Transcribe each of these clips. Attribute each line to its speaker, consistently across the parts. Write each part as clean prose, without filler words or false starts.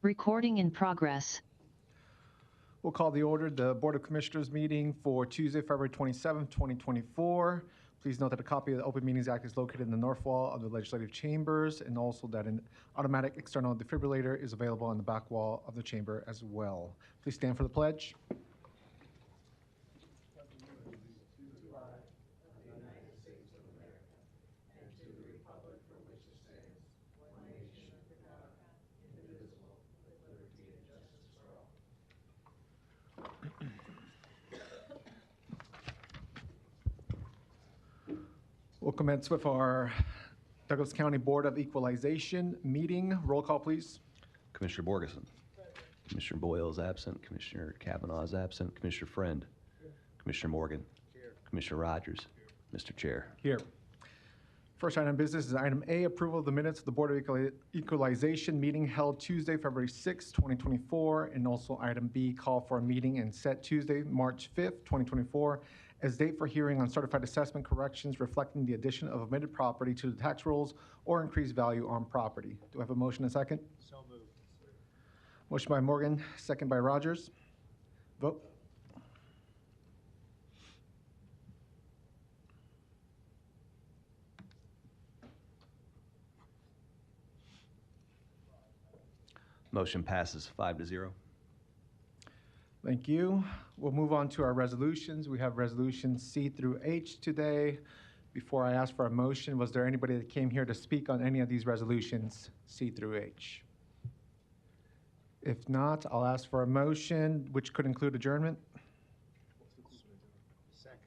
Speaker 1: Recording in progress.
Speaker 2: We'll call the order the Board of Commissioners meeting for Tuesday, February 27th, 2024. Please note that a copy of the Open Meetings Act is located in the north wall of the legislative chambers, and also that an automatic external defibrillator is available on the back wall of the chamber as well. Please stand for the pledge. We'll commence with our Douglas County Board of Equalization meeting. Roll call, please.
Speaker 3: Commissioner Borgeson. Commissioner Boyle is absent. Commissioner Kavanaugh is absent. Commissioner Friend. Commissioner Morgan. Commissioner Rogers. Mr. Chair.
Speaker 2: Here. First item of business is item A, approval of the minutes of the Board of Equalization meeting held Tuesday, February 6, 2024, and also item B, call for a meeting and set Tuesday, March 5th, 2024, as date for hearing on certified assessment corrections reflecting the addition of omitted property to the tax rolls or increased value on property. Do I have a motion and a second?
Speaker 4: So moved.
Speaker 2: Motion by Morgan, second by Rogers. Vote.
Speaker 3: Motion passes 5-0.
Speaker 2: Thank you. We'll move on to our resolutions. We have resolutions C through H today. Before I ask for a motion, was there anybody that came here to speak on any of these resolutions, C through H? If not, I'll ask for a motion, which could include adjournment.
Speaker 4: Second.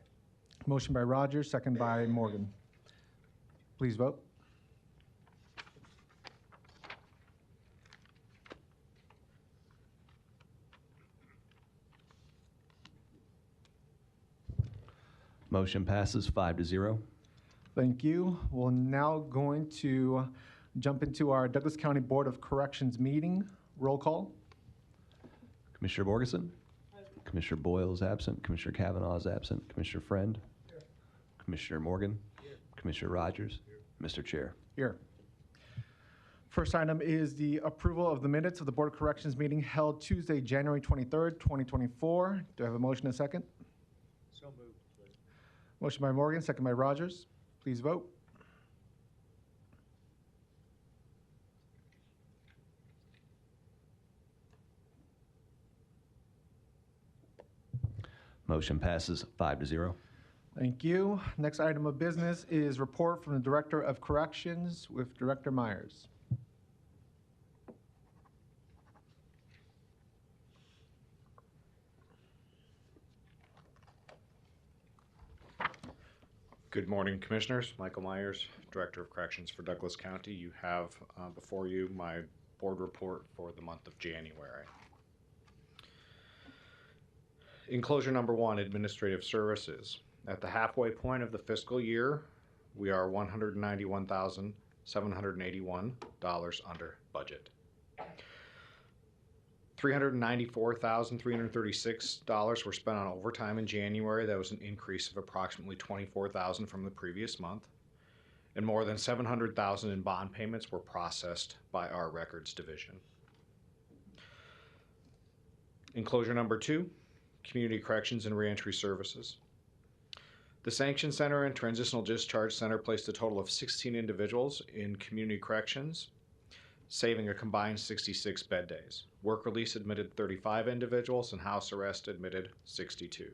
Speaker 2: Motion by Rogers, second by Morgan. Please vote.
Speaker 3: Motion passes 5-0.
Speaker 2: Thank you. We're now going to jump into our Douglas County Board of Corrections meeting. Roll call.
Speaker 3: Commissioner Borgeson. Commissioner Boyle is absent. Commissioner Kavanaugh is absent. Commissioner Friend. Commissioner Morgan. Commissioner Rogers. Mr. Chair.
Speaker 2: Here. First item is the approval of the minutes of the Board of Corrections meeting held Tuesday, January 23rd, 2024. Do I have a motion and a second?
Speaker 4: So moved.
Speaker 2: Motion by Morgan, second by Rogers. Please vote.
Speaker 3: Motion passes 5-0.
Speaker 2: Thank you. Next item of business is report from the Director of Corrections with Director Myers.
Speaker 5: Good morning, Commissioners. Michael Myers, Director of Corrections for Douglas County. You have before you my board report for the month of January. Enclosure number 1, Administrative Services. At the halfway point of the fiscal year, we are $191,781 under budget. $394,336 were spent on overtime in January. That was an increase of approximately $24,000 from the previous month. And more than $700,000 in bond payments were processed by our records division. Enclosure number 2, Community Corrections and Reentry Services. The Sanction Center and Transitional Discharge Center placed a total of 16 individuals in community corrections, saving a combined 66 bed days. Work release admitted 35 individuals and house arrest admitted 62.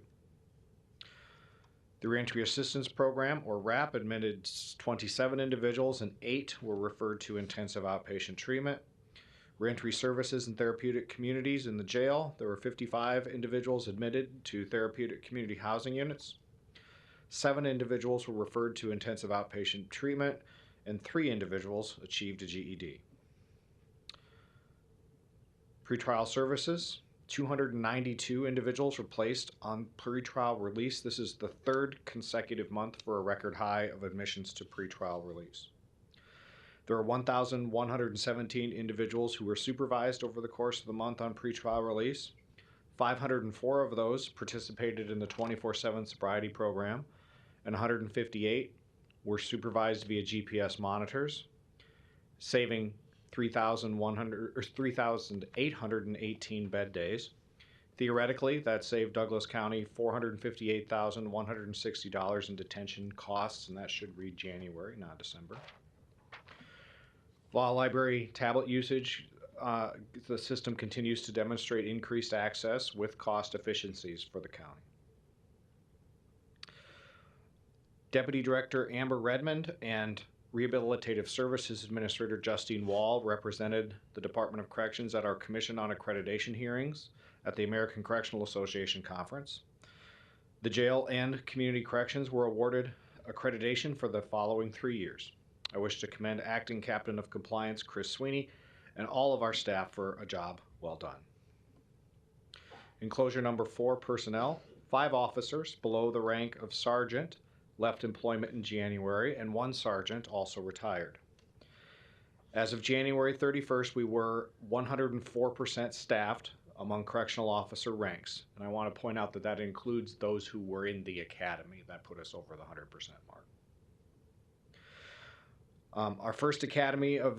Speaker 5: The Reentry Assistance Program, or RAP, admitted 27 individuals and 8 were referred to intensive outpatient treatment. Reentry Services and Therapeutic Communities in the jail, there were 55 individuals admitted to therapeutic community housing units. 7 individuals were referred to intensive outpatient treatment, and 3 individuals achieved a GED. Pretrial services, 292 individuals were placed on pretrial release. This is the 3rd consecutive month for a record high of admissions to pretrial release. There are 1,117 individuals who were supervised over the course of the month on pretrial release. 504 of those participated in the 24/7 sobriety program, and 158 were supervised via GPS monitors, saving 3,818 bed days. Theoretically, that saved Douglas County $458,160 in detention costs, and that should read January, not December. Law library tablet usage, the system continues to demonstrate increased access with cost efficiencies for the county. Deputy Director Amber Redmond and Rehabilitative Services Administrator Justine Wall represented the Department of Corrections at our Commission on Accreditation hearings at the American Correctional Association Conference. The jail and community corrections were awarded accreditation for the following 3 years. I wish to commend Acting Captain of Compliance Chris Sweeney and all of our staff for a job well done. Enclosure number 4, personnel. 5 officers below the rank of sergeant left employment in January, and 1 sergeant also retired. As of January 31st, we were 104% staffed among correctional officer ranks. And I want to point out that that includes those who were in the academy. That put us over the 100% mark. Our first academy of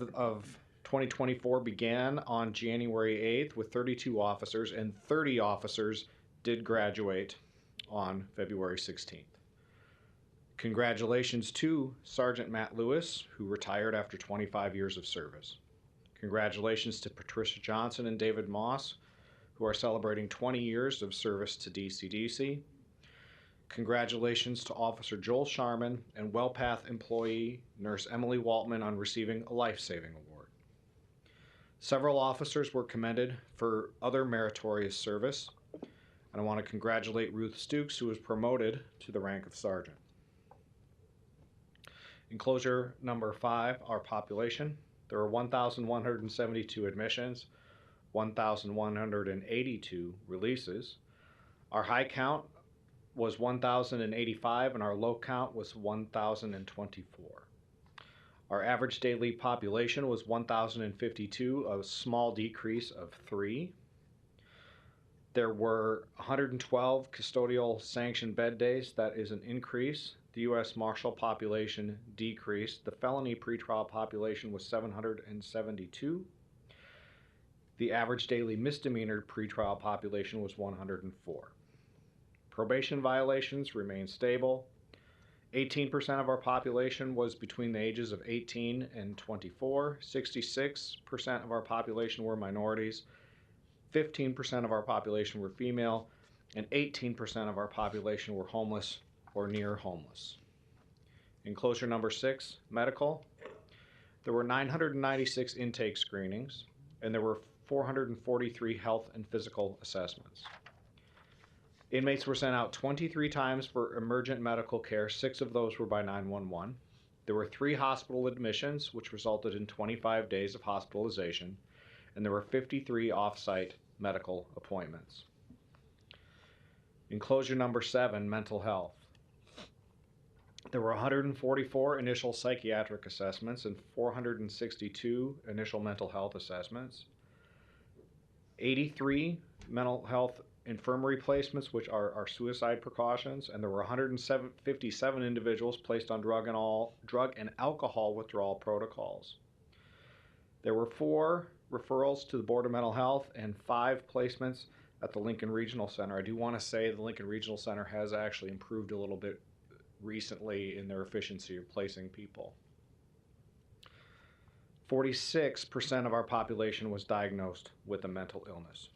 Speaker 5: 2024 began on January 8th with 32 officers, and 30 officers did graduate on February 16th. Congratulations to Sergeant Matt Lewis, who retired after 25 years of service. Congratulations to Patricia Johnson and David Moss, who are celebrating 20 years of service to DCDC. Congratulations to Officer Joel Sharman and WellPath employee Nurse Emily Waltman on receiving a life-saving award. Several officers were commended for other meritorious service, and I want to congratulate Ruth Stukes, who was promoted to the rank of sergeant. Enclosure number 5, our population. There were 1,172 admissions, 1,182 releases. Our high count was 1,085 and our low count was 1,024. Our average daily population was 1,052, a small decrease of 3. There were 112 custodial sanctioned bed days. That is an increase. The U.S. Marshal population decreased. The felony pretrial population was 772. The average daily misdemeanor pretrial population was 104. Probation violations remain stable. 18% of our population was between the ages of 18 and 24. 66% of our population were minorities. 15% of our population were female. And 18% of our population were homeless or near homeless. Enclosure number 6, medical. There were 996 intake screenings, and there were 443 health and physical assessments. Inmates were sent out 23 times for emergent medical care. 6 of those were by 911. There were 3 hospital admissions, which resulted in 25 days of hospitalization, and there were 53 off-site medical appointments. Enclosure number 7, mental health. There were 144 initial psychiatric assessments and 462 initial mental health assessments. 83 mental health infirmary placements, which are our suicide precautions, and there were 157 individuals placed on drug and alcohol withdrawal protocols. There were 4 referrals to the Board of Mental Health and 5 placements at the Lincoln Regional Center. I do want to say the Lincoln Regional Center has actually improved a little bit recently in their efficiency of placing people. 46% of our population was diagnosed with a mental illness.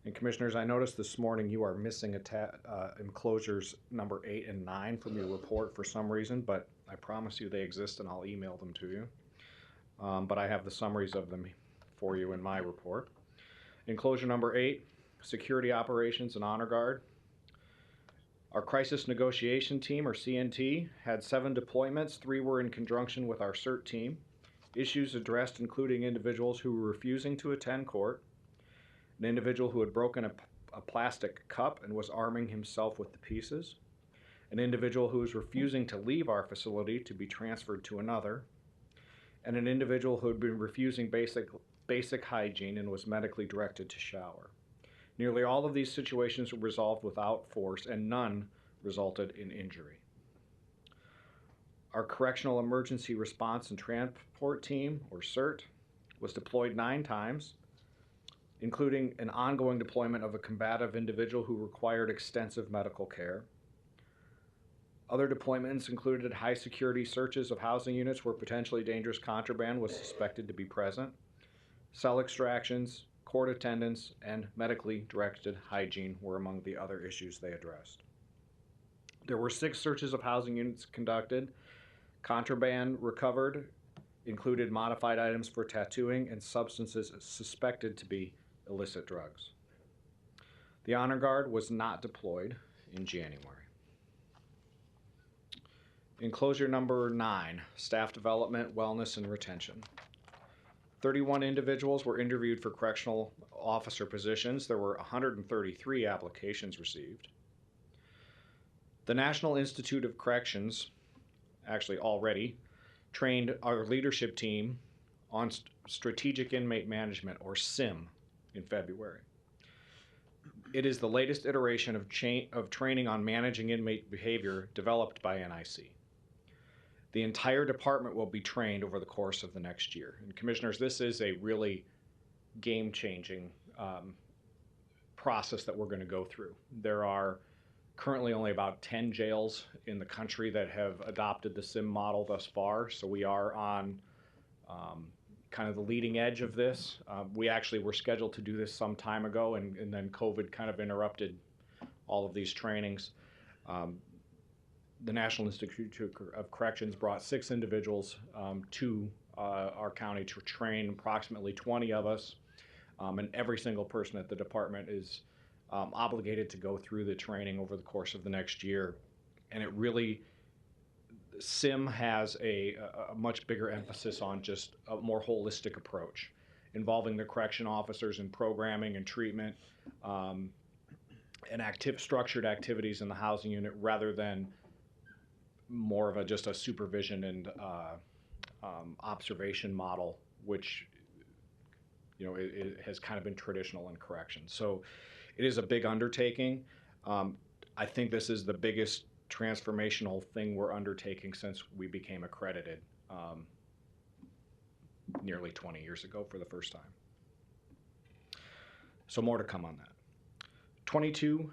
Speaker 5: And Commissioners, I noticed this morning you are missing enclosures number 8 and 9 from your report for some reason, but I promise you they exist and I'll email them to you. But I have the summaries of them for you in my report. Enclosure number 8, security operations and honor guard. Our crisis negotiation team, or CNT, had 7 deployments. 3 were in conjunction with our CERT team. Issues addressed including individuals who were refusing to attend court, an individual who had broken a plastic cup and was arming himself with the pieces, an individual who was refusing to leave our facility to be transferred to another, and an individual who had been refusing basic hygiene and was medically directed to shower. Nearly all of these situations were resolved without force, and none resulted in injury. Our Correctional Emergency Response and Transport Team, or CERT, was deployed 9 times, including an ongoing deployment of a combative individual who required extensive medical care. Other deployments included high security searches of housing units where potentially dangerous contraband was suspected to be present, cell extractions, court attendance, and medically directed hygiene were among the other issues they addressed. There were 6 searches of housing units conducted. Contraband recovered included modified items for tattooing and substances suspected to be illicit drugs. The Honor Guard was not deployed in January. Enclosure number 9, staff development, wellness, and retention. 31 individuals were interviewed for correctional officer positions. There were 133 applications received. The National Institute of Corrections, actually already, trained our leadership team on strategic inmate management, or SIM, in February. It is the latest iteration of training on managing inmate behavior developed by NIC. The entire department will be trained over the course of the next year. And Commissioners, this is a really game-changing process that we're going to go through. There are currently only about 10 jails in the country that have adopted the SIM model thus far, so we are on kind of the leading edge of this. We actually were scheduled to do this some time ago, and then COVID kind of interrupted all of these trainings. The National Institute of Corrections brought 6 individuals to our county to train approximately 20 of us, and every single person at the department is obligated to go through the training over the course of the next year. And it really, SIM has a much bigger emphasis on just a more holistic approach, involving the correction officers in programming and treatment, and structured activities in the housing unit, rather than more of just a supervision and observation model, which it has kind of been traditional in corrections. So it is a big undertaking. I think this is the biggest transformational thing we're undertaking since we became accredited nearly 20 years ago for the first time. So more to come on that. 22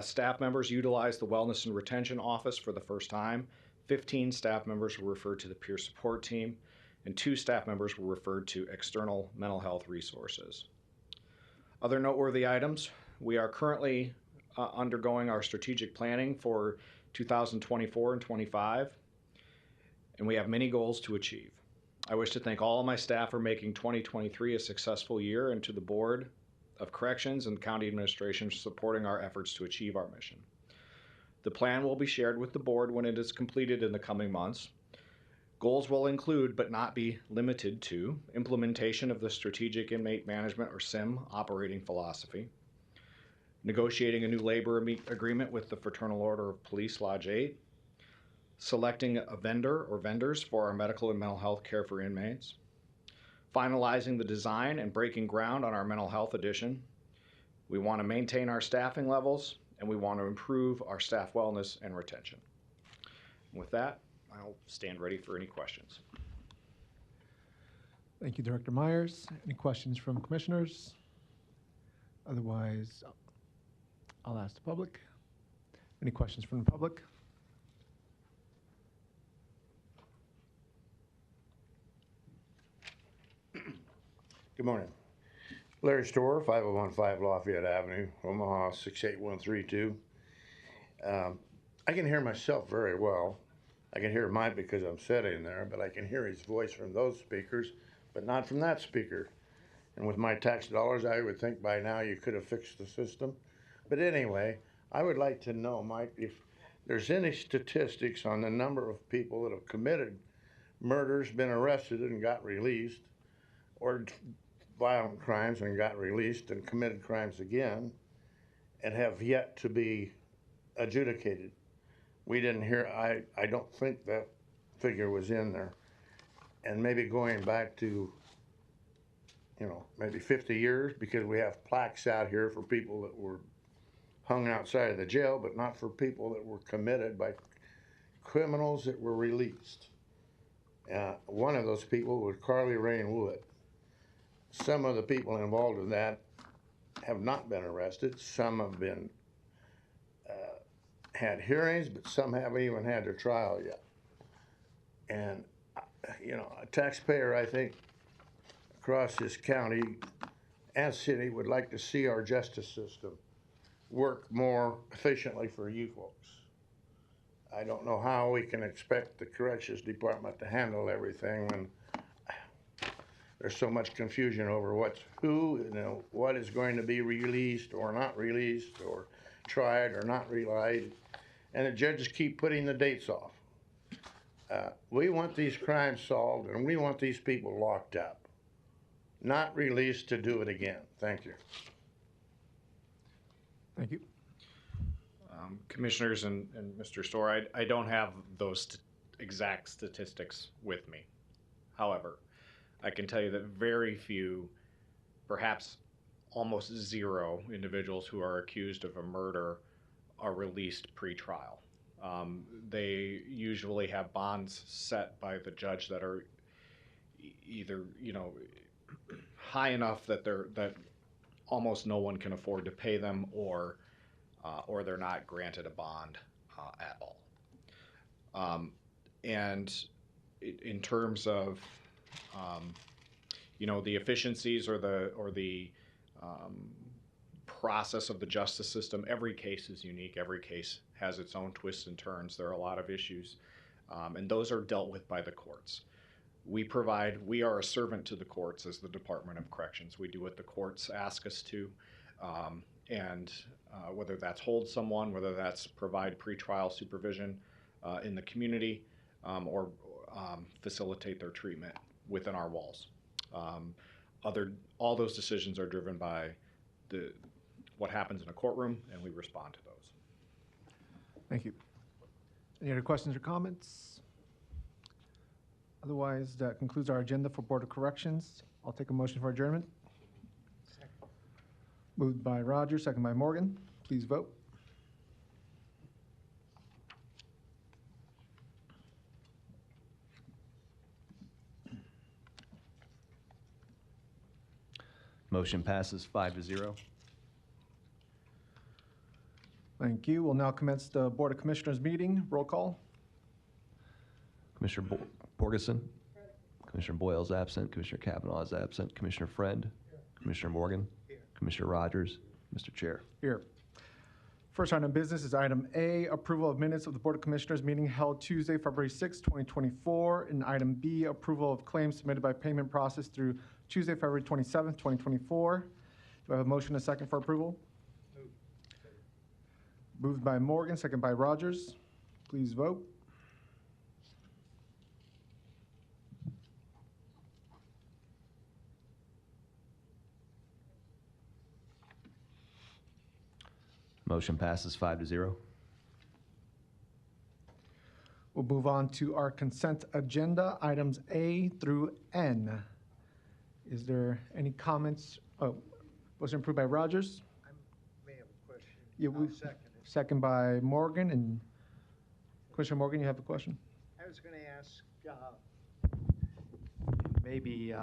Speaker 5: staff members utilized the Wellness and Retention Office for the first time. 15 staff members were referred to the peer support team, and 2 staff members were referred to external mental health resources. Other noteworthy items: we are currently undergoing our strategic planning for 2024 and 25, and we have many goals to achieve. I wish to thank all of my staff for making 2023 a successful year, and to the Board of Corrections and County Administration for supporting our efforts to achieve our mission. The plan will be shared with the Board when it is completed in the coming months. Goals will include, but not be limited to, implementation of the Strategic Inmate Management, or SIM, operating philosophy, negotiating a new labor agreement with the Fraternal Order of Police Lodge 8, selecting a vendor or vendors for our medical and mental health care for inmates, finalizing the design and breaking ground on our mental health edition. We want to maintain our staffing levels, and we want to improve our staff wellness and retention. With that, I'll stand ready for any questions.
Speaker 2: Thank you, Director Myers. Any questions from commissioners? Otherwise, I'll ask the public. Any questions from the public?
Speaker 4: Good morning. Larry Storer, 5015 Lafayette Avenue, Omaha 68132. I can hear myself very well. I can hear mine because I'm sitting there, but I can hear his voice from those speakers, but not from that speaker. And with my tax dollars, I would think by now you could have fixed the system. But anyway, I would like to know, Mike, if there's any statistics on the number of people that have committed murders, been arrested and got released, or violent crimes and got released and committed crimes again and have yet to be adjudicated. We didn't hear, I don't think that figure was in there. And maybe going back to, maybe 50 years, because we have plaques out here for people that were hung outside of the jail, but not for people that were committed by criminals that were released. One of those people was Carly Rain Wood. some of the people involved in that have not been arrested. Some have been had hearings, but some haven't even had their trial yet. And a taxpayer, I think, across this county and city would like to see our justice system work more efficiently for you folks. I don't know how we can expect the corrections department to handle everything when there's so much confusion over what's who, what is going to be released or not released or tried or not relied. And the judges keep putting the dates off. We want these crimes solved and we want these people locked up, not released to do it again. Thank you.
Speaker 2: Thank you.
Speaker 5: Commissioners and Mr. Storr, I don't have those exact statistics with me. However, I can tell you that very few, perhaps almost zero individuals who are accused of a murder are released pre-trial. They usually have bonds set by the judge that are either, high enough that almost no one can afford to pay them, or they're not granted a bond at all. And in terms of the efficiencies or the process of the justice system, every case is unique. Every case has its own twists and turns. There are a lot of issues, and those are dealt with by the courts. We are a servant to the courts as the Department of Corrections. We do what the courts ask us to, and whether that's hold someone, whether that's provide pretrial supervision in the community, or facilitate their treatment within our walls. All those decisions are driven by what happens in a courtroom, and we respond to those.
Speaker 2: Thank you. Any other questions or comments? Otherwise, that concludes our agenda for Board of Corrections. I'll take a motion for adjournment. Second. Moved by Rogers, second by Morgan. Please vote.
Speaker 3: Motion passes 5-0.
Speaker 2: Thank you. We'll now commence the Board of Commissioners meeting. Roll call.
Speaker 3: Commissioner Borgeson? Commissioner Boyle is absent. Commissioner Kavanaugh is absent. Commissioner Friend? Commissioner Morgan? Commissioner Rogers? Mr. Chair.
Speaker 2: Here. First item of business is item A, approval of minutes of the Board of Commissioners meeting held Tuesday, February 6, 2024. And item B, approval of claims submitted by payment process through Tuesday, February 27, 2024. Do I have a motion and a second for approval? Moved by Morgan, second by Rogers. Please vote.
Speaker 3: Motion passes 5-0.
Speaker 2: We'll move on to our consent agenda, items A through N. Is there any comments? Oh, was it approved by Rogers?
Speaker 6: I may have a question.
Speaker 2: Yeah,
Speaker 6: I'll second it.
Speaker 2: Second by Morgan. And Commissioner Morgan, you have a question?
Speaker 6: I was going to ask, maybe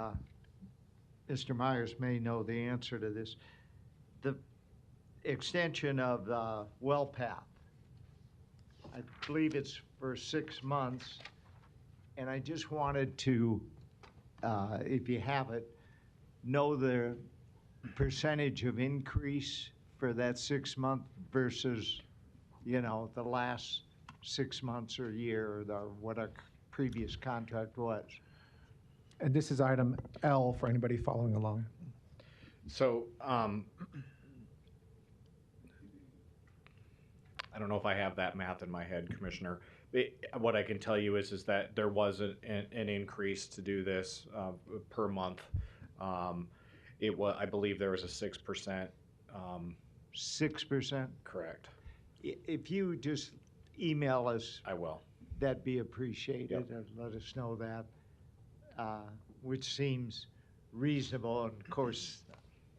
Speaker 6: Mr. Myers may know the answer to this. The extension of the well path, I believe it's for 6 months, and I just wanted to, if you have it, know the percentage of increase for that 6 month versus, the last 6 months or year, or what our previous contract was.
Speaker 2: And this is item L for anybody following along.
Speaker 5: So, I don't know if I have that math in my head, Commissioner. What I can tell you is that there was an increase to do this per month. I believe there was a 6%.
Speaker 6: 6%?
Speaker 5: Correct.
Speaker 6: If you just email us,
Speaker 5: I will.
Speaker 6: that'd be appreciated.
Speaker 5: Yep.
Speaker 6: And let us know that, which seems reasonable. And of course,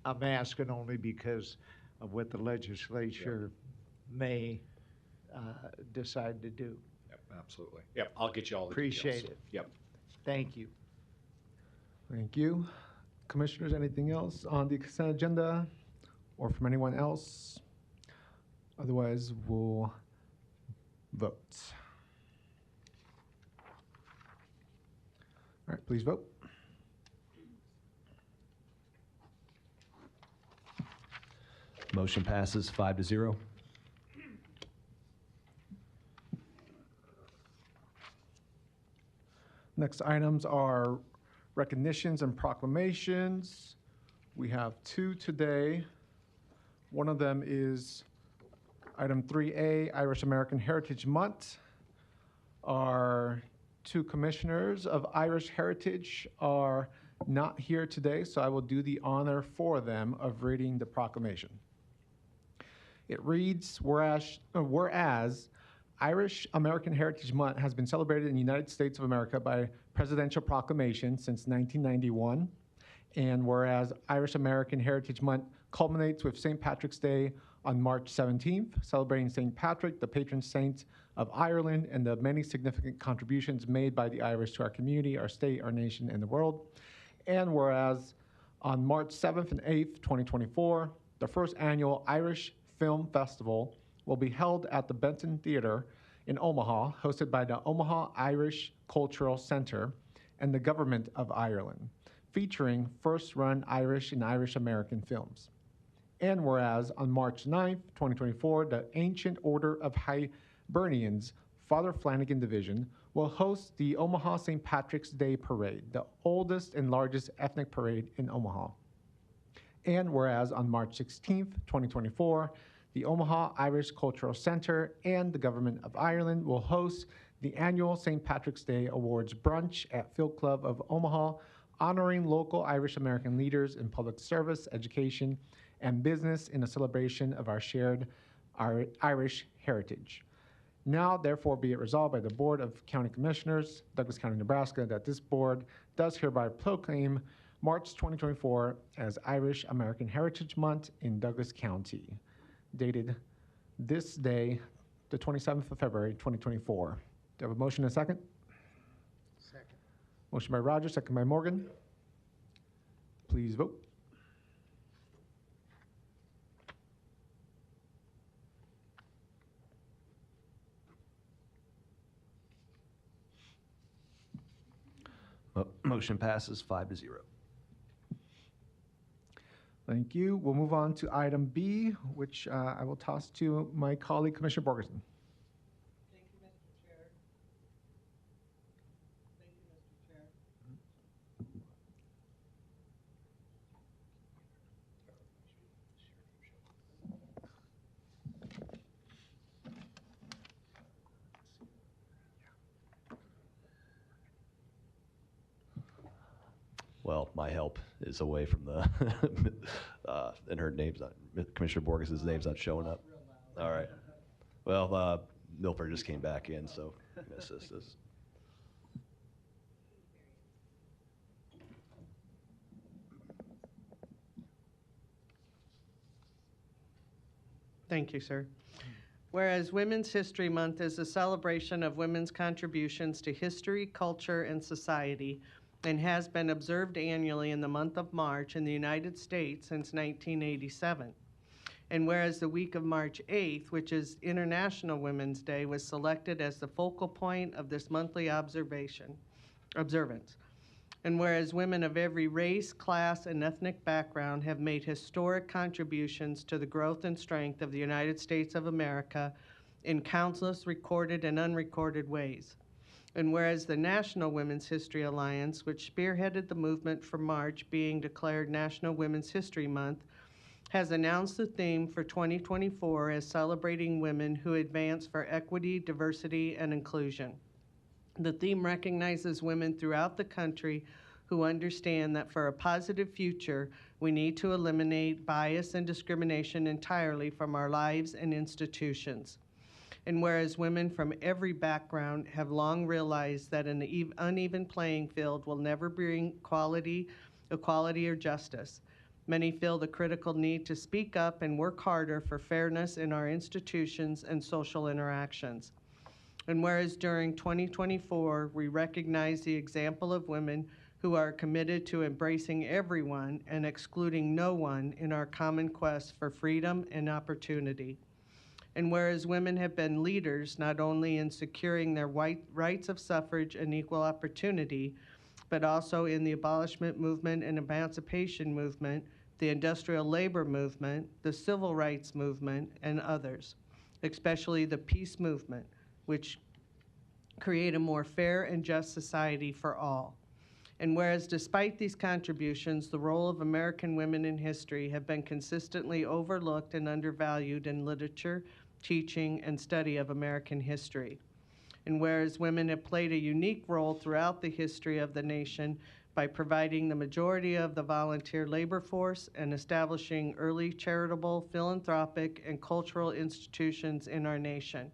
Speaker 6: I'm asking only because of what the legislature may decide to do.
Speaker 5: Yep, absolutely. Yep, I'll get you all the
Speaker 6: Appreciate
Speaker 5: details.
Speaker 6: it.
Speaker 5: Yep.
Speaker 6: Thank you.
Speaker 2: Thank you. Commissioners, anything else on the consent agenda or from anyone else? Otherwise, we'll vote. All right, please vote.
Speaker 3: Motion passes 5-0.
Speaker 2: Next items are recognitions and proclamations. We have two today. One of them is item 3A, Irish American Heritage Month. Our two commissioners of Irish Heritage are not here today, so I will do the honor for them of reading the proclamation. It reads, whereas Irish American Heritage Month has been celebrated in the United States of America by presidential proclamation since 1991. And whereas Irish American Heritage Month culminates with St. Patrick's Day on March 17th, celebrating St. Patrick, the patron saint of Ireland, and the many significant contributions made by the Irish to our community, our state, our nation, and the world. And whereas on March 7th and 8th, 2024, the first annual Irish Film Festival will be held at the Benton Theater in Omaha, hosted by the Omaha Irish Cultural Center and the Government of Ireland, featuring first-run Irish and Irish American films. And whereas on March 9th, 2024, the Ancient Order of Hibernians, Father Flanagan Division, will host the Omaha St. Patrick's Day Parade, the oldest and largest ethnic parade in Omaha. And whereas on March 16th, 2024, the Omaha Irish Cultural Center and the Government of Ireland will host the annual St. Patrick's Day Awards Brunch at Field Club of Omaha, honoring local Irish American leaders in public service, education, and business in a celebration of our shared Irish heritage. Now, therefore, be it resolved by the Board of County Commissioners, Douglas County, Nebraska, that this board does hereby proclaim March 2024 as Irish American Heritage Month in Douglas County, dated this day, the 27th of February, 2024. Do I have a motion and a second?
Speaker 6: Second.
Speaker 2: Motion by Rogers, second by Morgan. Please vote.
Speaker 3: Motion passes 5-0.
Speaker 2: Thank you. We'll move on to item B, which I will toss to my colleague, Commissioner Borgeson.
Speaker 7: Thank you, Mr. Chair. Thank you, Mr. Chair.
Speaker 3: Well, my help is away from the, and her name's not, Commissioner Borges' name's not showing up. All right. Well, Milford just came back in, so I'm gonna assist us.
Speaker 7: Thank you, sir. Whereas Women's History Month is a celebration of women's contributions to history, culture, and society, and has been observed annually in the month of March in the United States since 1987. And whereas the week of March 8th, which is International Women's Day, was selected as the focal point of this monthly observance. And whereas women of every race, class, and ethnic background have made historic contributions to the growth and strength of the United States of America in countless recorded and unrecorded ways. And whereas the National Women's History Alliance, which spearheaded the movement for March being declared National Women's History Month, has announced the theme for 2024 as celebrating women who advance for equity, diversity, and inclusion. The theme recognizes women throughout the country who understand that for a positive future, we need to eliminate bias and discrimination entirely from our lives and institutions. And whereas women from every background have long realized that an uneven playing field will never bring equality or justice, many feel the critical need to speak up and work harder for fairness in our institutions and social interactions. And whereas during 2024, we recognize the example of women who are committed to embracing everyone and excluding no one in our common quest for freedom and opportunity. And whereas women have been leaders not only in securing their rights of suffrage and equal opportunity, but also in the abolishment movement and emancipation movement, the industrial labor movement, the civil rights movement, and others, especially the peace movement, which create a more fair and just society for all. And whereas despite these contributions, the role of American women in history have been consistently overlooked and undervalued in literature, teaching, and study of American history. And whereas women have played a unique role throughout the history of the nation by providing the majority of the volunteer labor force and establishing early charitable, philanthropic, and cultural institutions in our nation.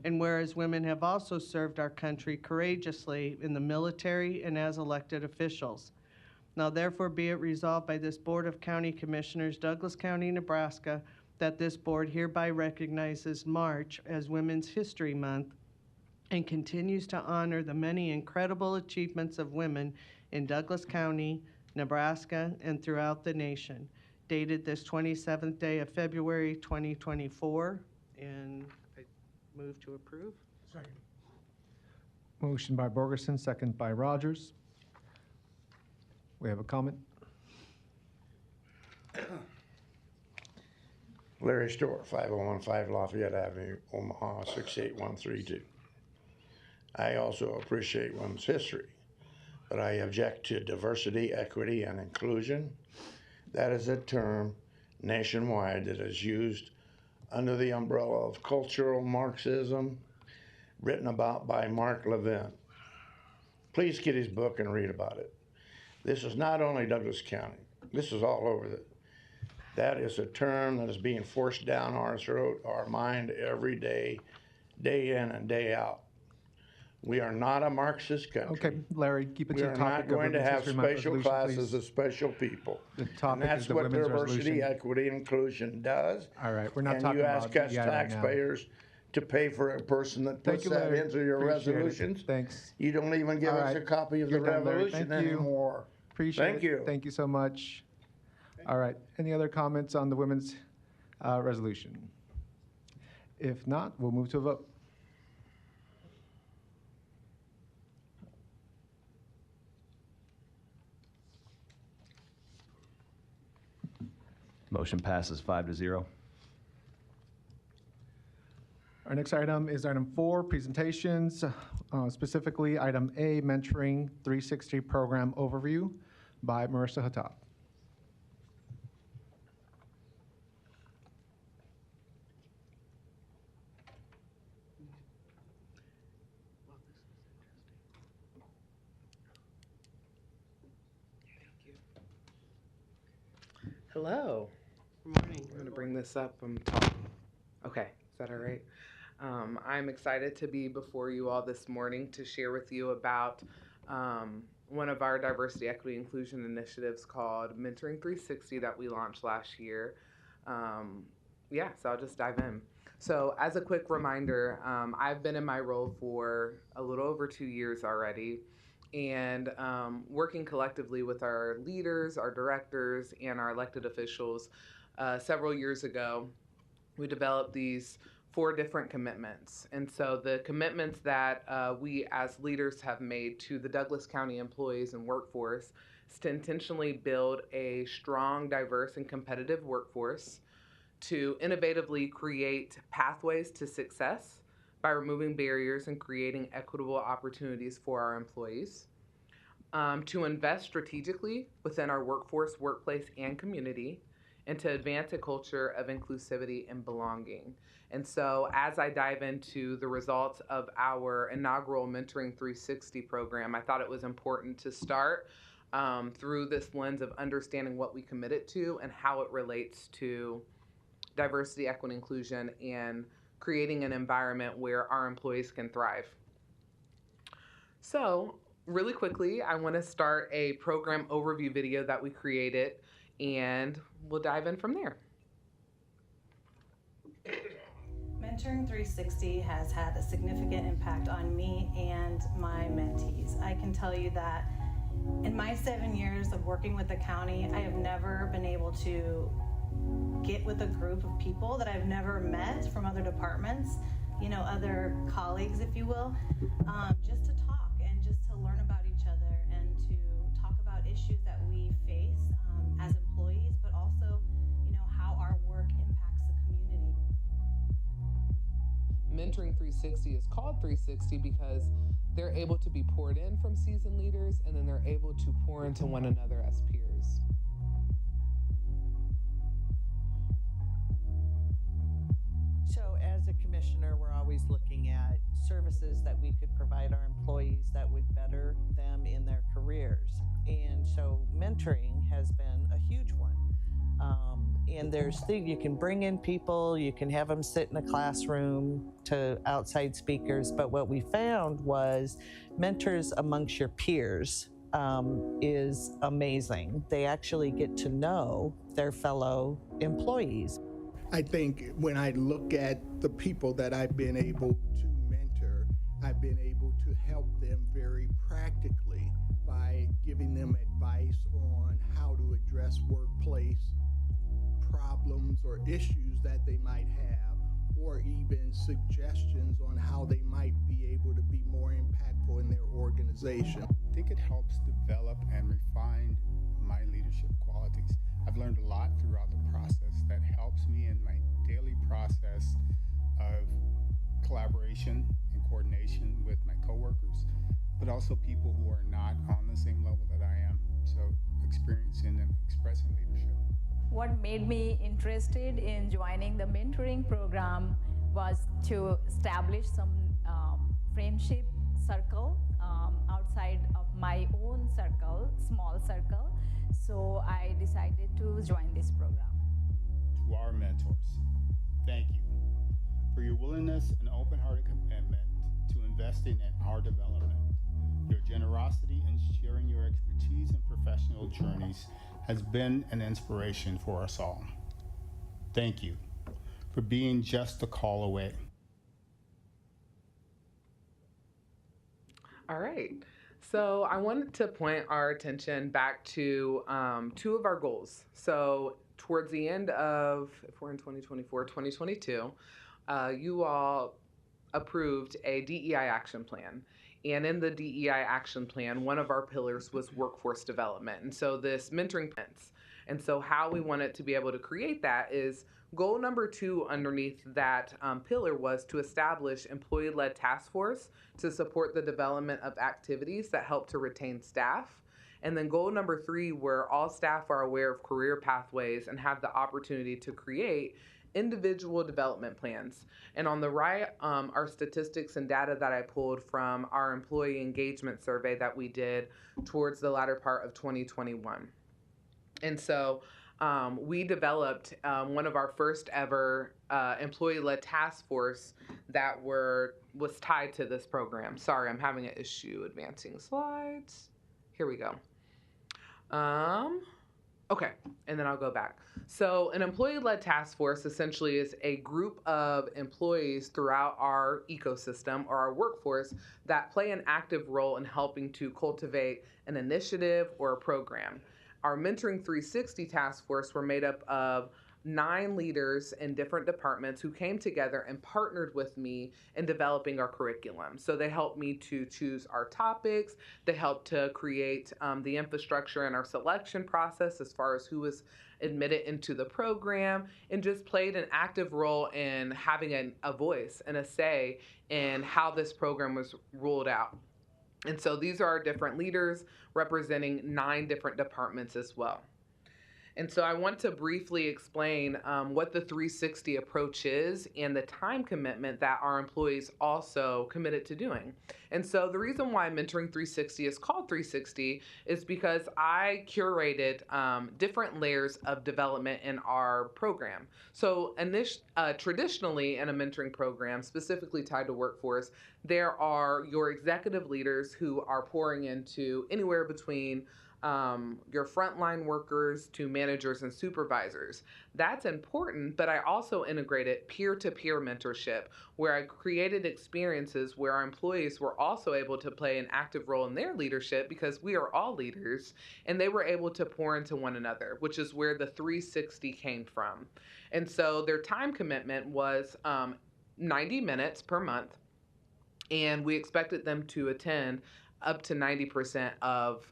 Speaker 7: And whereas women have also served our country courageously in the military and as elected officials. Now therefore be it resolved by this Board of County Commissioners, Douglas County, Nebraska, that this board hereby recognizes March as Women's History Month and continues to honor the many incredible achievements of women in Douglas County, Nebraska, and throughout the nation. Dated this 27th day of February 2024, and I move to approve.
Speaker 2: Motion by Borgerson, second by Rogers. We have a comment.
Speaker 4: Larry Store, 5015 Lafayette Avenue, Omaha, 68132. I also appreciate women's history, but I object to diversity, equity, and inclusion. That is a term nationwide that is used under the umbrella of cultural Marxism, written about by Mark Levin. Please get his book and read about it. This is not only Douglas County, this is all over that is a term that is being forced down our throat, our mind every day, day in and day out. We are not a Marxist country.
Speaker 2: Okay, Larry, keep it to
Speaker 4: We
Speaker 2: the
Speaker 4: are
Speaker 2: topic.
Speaker 4: not going to have special
Speaker 2: resolution,
Speaker 4: classes
Speaker 2: please.
Speaker 4: of special people.
Speaker 2: The
Speaker 4: And
Speaker 2: topic
Speaker 4: that's
Speaker 2: is the
Speaker 4: what
Speaker 2: women's
Speaker 4: diversity,
Speaker 2: resolution.
Speaker 4: equity, and inclusion does.
Speaker 2: All right, we're not
Speaker 4: And
Speaker 2: talking
Speaker 4: you
Speaker 2: about
Speaker 4: ask us
Speaker 2: the item now.
Speaker 4: taxpayers to pay for a person that
Speaker 2: Thank
Speaker 4: puts
Speaker 2: you,
Speaker 4: that
Speaker 2: Larry.
Speaker 4: into your
Speaker 2: Appreciate it.
Speaker 4: resolutions.
Speaker 2: Thanks.
Speaker 4: You don't even give
Speaker 2: All
Speaker 4: us
Speaker 2: right.
Speaker 4: a copy of
Speaker 2: You're
Speaker 4: the
Speaker 2: done, Larry.
Speaker 4: resolution
Speaker 2: Thank you.
Speaker 4: anymore.
Speaker 2: Appreciate it.
Speaker 4: Thank you.
Speaker 2: Thank you so much. All right, any other comments on the women's resolution? If not, we'll move to a vote.
Speaker 3: Motion passes 5-0.
Speaker 2: Our next item is item 4, presentations, specifically item A, Mentoring 360 Program Overview by Marissa Hattab.
Speaker 8: Hello.
Speaker 7: Good morning.
Speaker 8: I'm going to bring this up. I'm talking. Okay, is that all right? I'm excited to be before you all this morning to share with you about one of our diversity, equity, inclusion initiatives called Mentoring 360 that we launched last year. So I'll just dive in. So as a quick reminder, I've been in my role for a little over 2 years already, and working collectively with our leaders, our directors, and our elected officials. Several years ago, we developed these 4 different commitments. And so the commitments that we as leaders have made to the Douglas County employees and workforce is to intentionally build a strong, diverse, and competitive workforce, to innovatively create pathways to success by removing barriers and creating equitable opportunities for our employees, to invest strategically within our workforce, workplace, and community, and to advance a culture of inclusivity and belonging. And so as I dive into the results of our inaugural Mentoring 360 program, I thought it was important to start through this lens of understanding what we committed to and how it relates to diversity, equity, inclusion, and creating an environment where our employees can thrive. So really quickly, I want to start a program overview video that we created, and we'll dive in from there.
Speaker 9: Mentoring 360 has had a significant impact on me and my mentees. I can tell you that In my 7 years of working with the county, I have never been able to get with a group of people that I've never met from other departments, other colleagues, if you will, just to talk and just to learn about each other and to talk about issues that we face as employees, but also, how our work impacts the community.
Speaker 10: Mentoring 360 is called 360 because they're able to be poured in from seasoned leaders, and then they're able to pour into one another as peers.
Speaker 11: So as a commissioner, we're always looking at services that we could provide our employees that would better them in their careers. And so mentoring has been a huge one. And there's things, you can bring in people, you can have them sit in a classroom to outside speakers, but what we found was mentors amongst your peers is amazing. They actually get to know their fellow employees.
Speaker 12: I think when I look at the people that I've been able to mentor, I've been able to help them very practically by giving them advice on how to address workplace problems or issues that they might have, or even suggestions on how they might be able to be more impactful in their organization.
Speaker 13: I think it helps develop and refine my leadership qualities. I've learned a lot throughout the process that helps me in my daily process of collaboration and coordination with my coworkers, but also people who are not on the same level that I am. So experiencing and expressing leadership.
Speaker 14: What made me interested in joining the mentoring program was to establish some friendship circle outside of my own circle, small circle. So I decided to join this program.
Speaker 13: To our mentors, thank you for your willingness and open-hearted commitment to investing in our development. Your generosity in sharing your expertise and professional journeys has been an inspiration for us all. Thank you for being just a call away.
Speaker 8: All right. So I wanted to point our attention back to two of our goals. So towards the end of, if we're in 2024, 2022, you all approved a DEI action plan. And in the DEI action plan, one of our pillars was workforce development. And so this mentoring plans. And so how we wanted to be able to create that is goal number 2 underneath that pillar was to establish employee-led task force to support the development of activities that help to retain staff. And then goal number 3, where all staff are aware of career pathways and have the opportunity to create individual development plans. And on the right are statistics and data that I pulled from our employee engagement survey that we did towards the latter part of 2021. And so we developed one of our first ever employee-led task force that was tied to this program. Sorry, I'm having an issue advancing slides. Here we go. Okay, and then I'll go back. So an employee-led task force essentially is a group of employees throughout our ecosystem or our workforce that play an active role in helping to cultivate an initiative or a program. Our Mentoring 360 task force were made up of 9 leaders in different departments who came together and partnered with me in developing our curriculum. So they helped me to choose our topics. They helped to create the infrastructure in our selection process as far as who was admitted into the program, and just played an active role in having a voice and a say in how this program was rolled out. And so these are our different leaders representing 9 different departments as well. And so I want to briefly explain what the 360 approach is and the time commitment that our employees also committed to doing. And so the reason why Mentoring 360 is called 360 is because I curated different layers of development in our program. So traditionally in a mentoring program, specifically tied to workforce, there are your executive leaders who are pouring into anywhere between your frontline workers to managers and supervisors. That's important, but I also integrated peer-to-peer mentorship, where I created experiences where our employees were also able to play an active role in their leadership, because we are all leaders, and they were able to pour into one another, which is where the 360 came from. And so their time commitment was 90 minutes per month, and we expected them to attend up to 90% of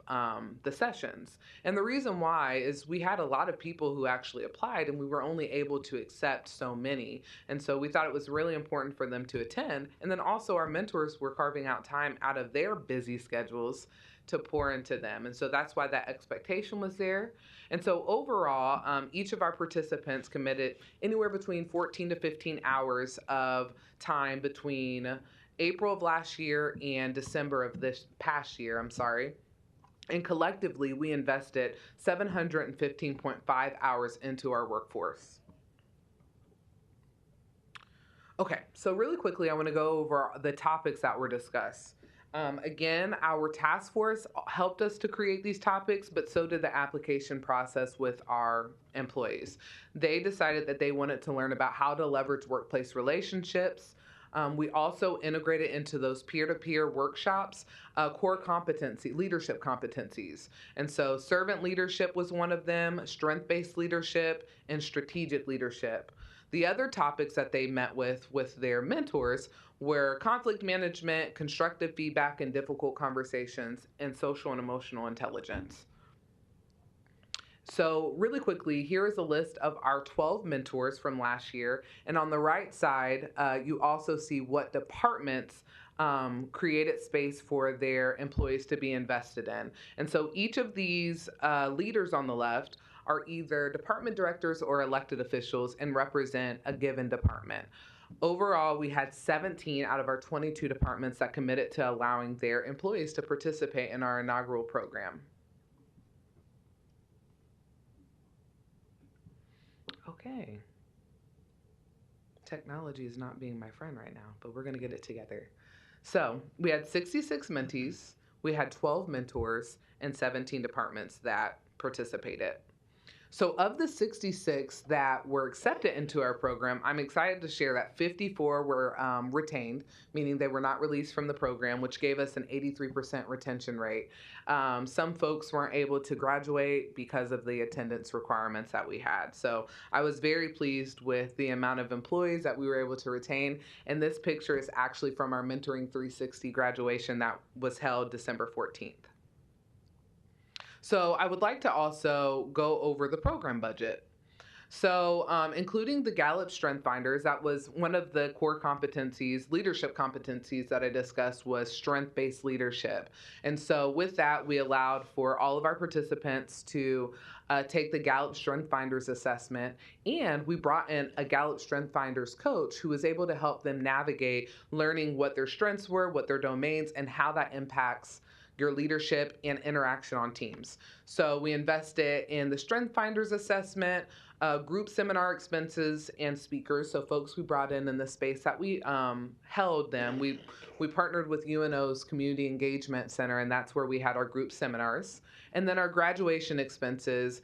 Speaker 8: the sessions. And the reason why is we had a lot of people who actually applied, and we were only able to accept so many. And so we thought it was really important for them to attend. And then also our mentors were carving out time out of their busy schedules to pour into them. And so that's why that expectation was there. And so overall, each of our participants committed anywhere between 14 to 15 hours of time between April of last year and December of this past year, And collectively, we invested 715.5 hours into our workforce. Okay, so really quickly, I want to go over the topics that were discussed. Again, our task force helped us to create these topics, but so did the application process with our employees. They decided that they wanted to learn about how to leverage workplace relationships. We also integrated into those peer-to-peer workshops core leadership competencies. And so servant leadership was one of them, strength-based leadership, and strategic leadership. The other topics that they met with their mentors were conflict management, constructive feedback in difficult conversations, and social and emotional intelligence. So really quickly, here is a list of our 12 mentors from last year. And on the right side, you also see what departments created space for their employees to be invested in. And so each of these leaders on the left are either department directors or elected officials and represent a given department. Overall, we had 17 out of our 22 departments that committed to allowing their employees to participate in our inaugural program. Okay. Technology is not being my friend right now, but we're going to get it together. So we had 66 mentees, we had 12 mentors, and 17 departments that participated. So of the 66 that were accepted into our program, I'm excited to share that 54 were retained, meaning they were not released from the program, which gave us an 83% retention rate. Some folks weren't able to graduate because of the attendance requirements that we had. So I was very pleased with the amount of employees that we were able to retain. And this picture is actually from our Mentoring 360 graduation that was held December 14th. So I would like to also go over the program budget. So including the Gallup Strength Finders, that was one of the core competencies, leadership competencies that I discussed was strength-based leadership. And so with that, we allowed for all of our participants to take the Gallup Strength Finders assessment, and we brought in a Gallup Strength Finders coach who was able to help them navigate learning what their strengths were, what their domains, and how that impacts your leadership and interaction on teams. So we invested in the Strength Finders assessment, group seminar expenses, and speakers. So folks we brought in the space that we held them. We partnered with UNO's Community Engagement Center, and that's where we had our group seminars. And then our graduation expenses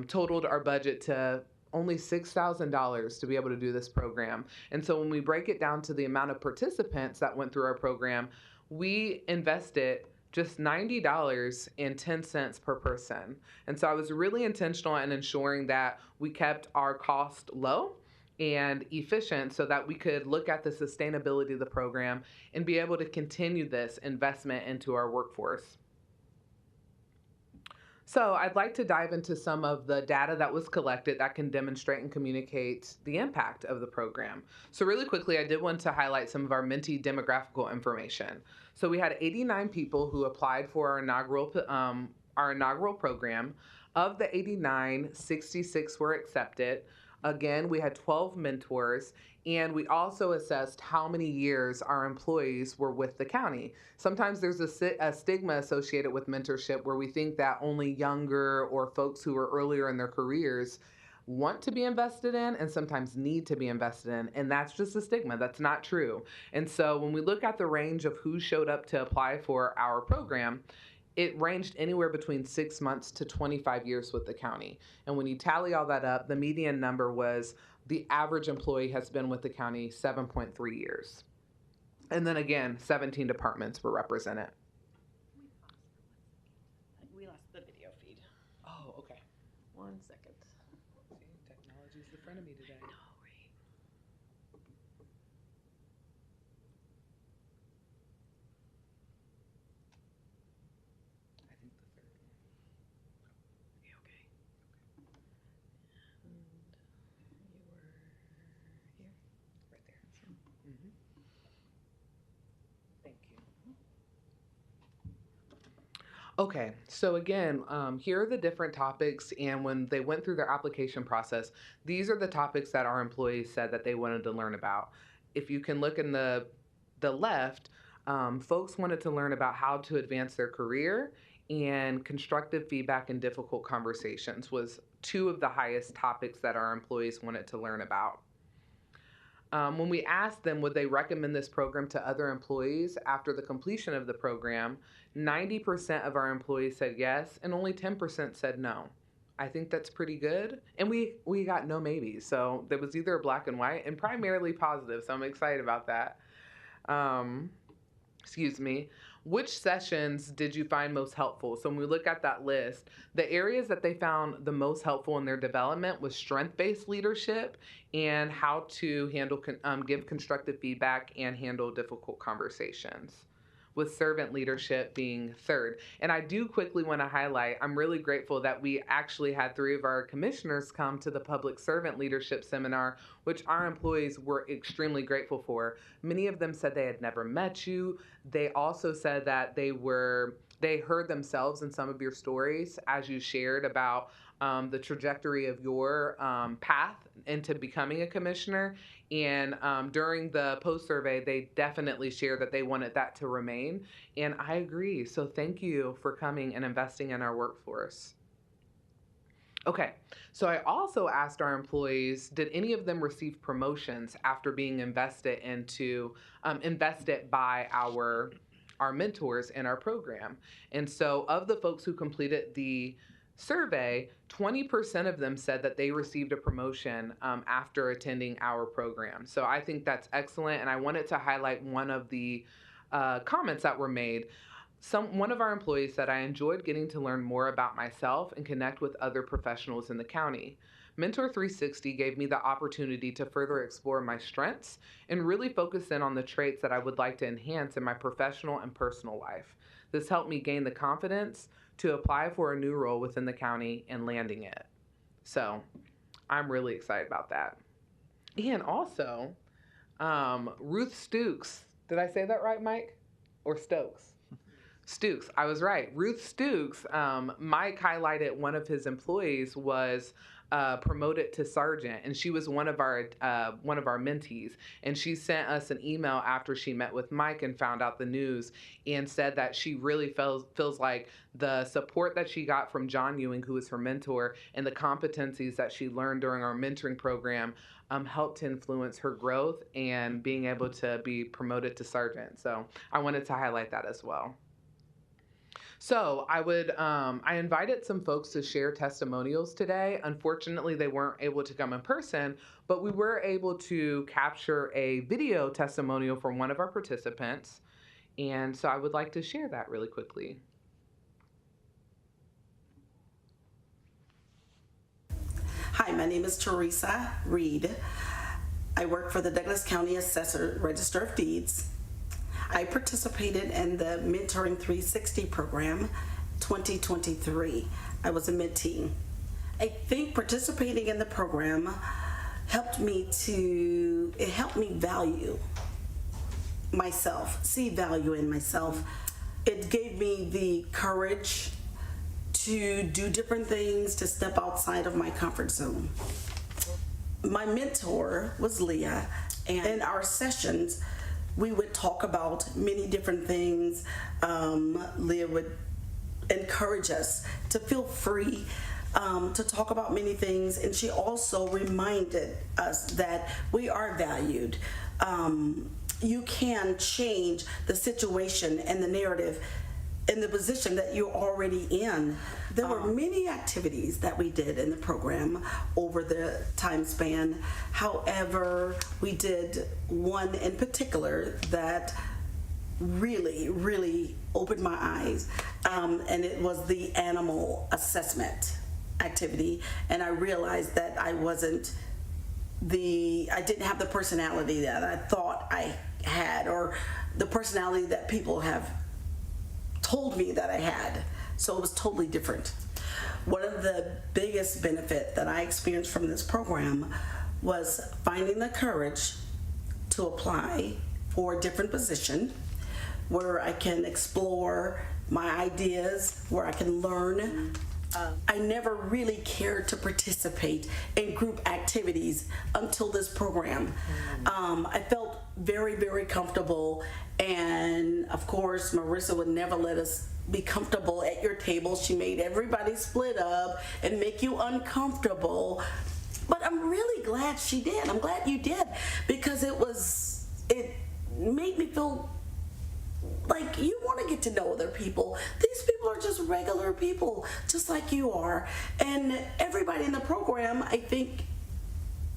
Speaker 8: totaled our budget to only $6,000 to be able to do this program. And so when we break it down to the amount of participants that went through our program, we invested just $90.10 per person. And so I was really intentional in ensuring that we kept our cost low and efficient so that we could look at the sustainability of the program and be able to continue this investment into our workforce. So I'd like to dive into some of the data that was collected that can demonstrate and communicate the impact of the program. So really quickly, I did want to highlight some of our mentee demographical information. So we had 89 people who applied for our inaugural program. Of the 89, 66 were accepted. Again, we had 12 mentors, and we also assessed how many years our employees were with the county. Sometimes there's a stigma associated with mentorship where we think that only younger or folks who are earlier in their careers want to be invested in and sometimes need to be invested in, and that's just a stigma. That's not true. And so when we look at the range of who showed up to apply for our program, it ranged anywhere between 6 months to 25 years with the county. And when you tally all that up, the median number was the average employee has been with the county 7.3 years. And then again, 17 departments were represented.
Speaker 15: We lost the video feed.
Speaker 8: Oh, okay.
Speaker 15: 1 second.
Speaker 8: See, technology's the friend of me today.
Speaker 15: I know, right?
Speaker 8: I think the third one.
Speaker 15: Yeah, okay. And you were here?
Speaker 8: Right there. Mm-hmm. Thank you. Okay, so again, here are the different topics, and when they went through their application process, these are the topics that our employees said that they wanted to learn about. If you can look in the left, folks wanted to learn about how to advance their career, and constructive feedback and difficult conversations was two of the highest topics that our employees wanted to learn about. When we asked them would they recommend this program to other employees after the completion of the program, 90% of our employees said yes, and only 10% said no. I think that's pretty good. And we got no maybes. So there was either black and white and primarily positive. So I'm excited about that. Excuse me. Which sessions did you find most helpful? So when we look at that list, the areas that they found the most helpful in their development was strength-based leadership and how to handle, give constructive feedback and handle difficult conversations, with servant leadership being third. And I do quickly want to highlight, I'm really grateful that we actually had 3 of our commissioners come to the public servant leadership seminar, which our employees were extremely grateful for. Many of them said they had never met you. They also said that they heard themselves in some of your stories as you shared about the trajectory of your path into becoming a commissioner. And during the post survey, they definitely shared that they wanted that to remain. And I agree. So thank you for coming and investing in our workforce. Okay, so I also asked our employees, did any of them receive promotions after being invested by our mentors in our program? And so of the folks who completed the survey, 20% of them said that they received a promotion after attending our program. So I think that's excellent, and I wanted to highlight one of the comments that were made. One of our employees said, I enjoyed getting to learn more about myself and connect with other professionals in the county. Mentor 360 gave me the opportunity to further explore my strengths and really focus in on the traits that I would like to enhance in my professional and personal life. This helped me gain the confidence to apply for a new role within the county and landing it. So I'm really excited about that. And also, Ruth Stokes, did I say that right, Mike? Or Stokes? Stokes, I was right. Ruth Stokes, Mike highlighted one of his employees was promoted to sergeant, and she was one of our mentees. And she sent us an email after she met with Mike and found out the news, and said that she really feels like the support that she got from John Ewing, who was her mentor, and the competencies that she learned during our mentoring program helped to influence her growth and being able to be promoted to sergeant. So I wanted to highlight that as well. So I invited some folks to share testimonials today. Unfortunately, they weren't able to come in person, but we were able to capture a video testimonial from one of our participants. And so I would like to share that really quickly.
Speaker 16: Hi, my name is Teresa Reed. I work for the Douglas County Assessor Register of Deeds. I participated in the Mentoring 360 program 2023. I was a mentee. I think participating in the program helped me value myself, see value in myself. It gave me the courage to do different things, to step outside of my comfort zone. My mentor was Leah, and in our sessions, we would talk about many different things. Leah would encourage us to feel free to talk about many things, and she also reminded us that we are valued. You can change the situation and the narrative in the position that you're already in. There were many activities that we did in the program over the time span. However, we did one in particular that really opened my eyes, and it was the animal assessment activity. And I realized that I didn't have the personality that I thought I had, or the personality that people have told me that I had. So it was totally different. One of the biggest benefit that I experienced from this program was finding the courage to apply for a different position where I can explore my ideas, where I can learn. I never really cared to participate in group activities until this program. I felt very comfortable, and of course Marissa would never let us be comfortable at your table. She made everybody split up and make you uncomfortable, but I'm really glad she did. I'm glad you did, because it made me feel like you want to get to know other people. These people are just regular people, just like you are. And everybody in the program, I think,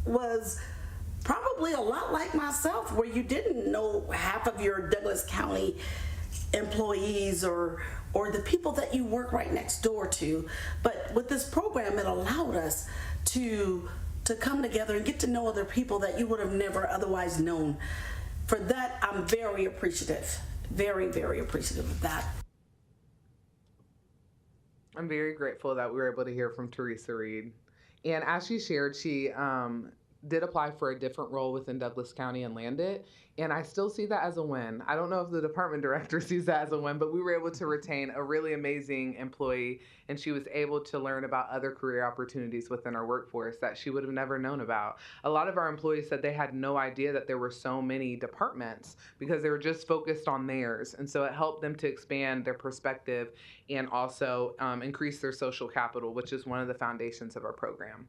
Speaker 16: was probably a lot like myself, where you didn't know half of your Douglas County employees or the people that you work right next door to. But with this program, it allowed us to come together and get to know other people that you would have never otherwise known. For that, I'm very appreciative. Very appreciative of that.
Speaker 8: I'm very grateful that we were able to hear from Teresa Reed. And as she shared, she did apply for a different role within Douglas County and landed. And I still see that as a win. I don't know if the department director sees that as a win, but we were able to retain a really amazing employee, and she was able to learn about other career opportunities within our workforce that she would have never known about. A lot of our employees said they had no idea that there were so many departments because they were just focused on theirs. And so it helped them to expand their perspective and also increase their social capital, which is one of the foundations of our program.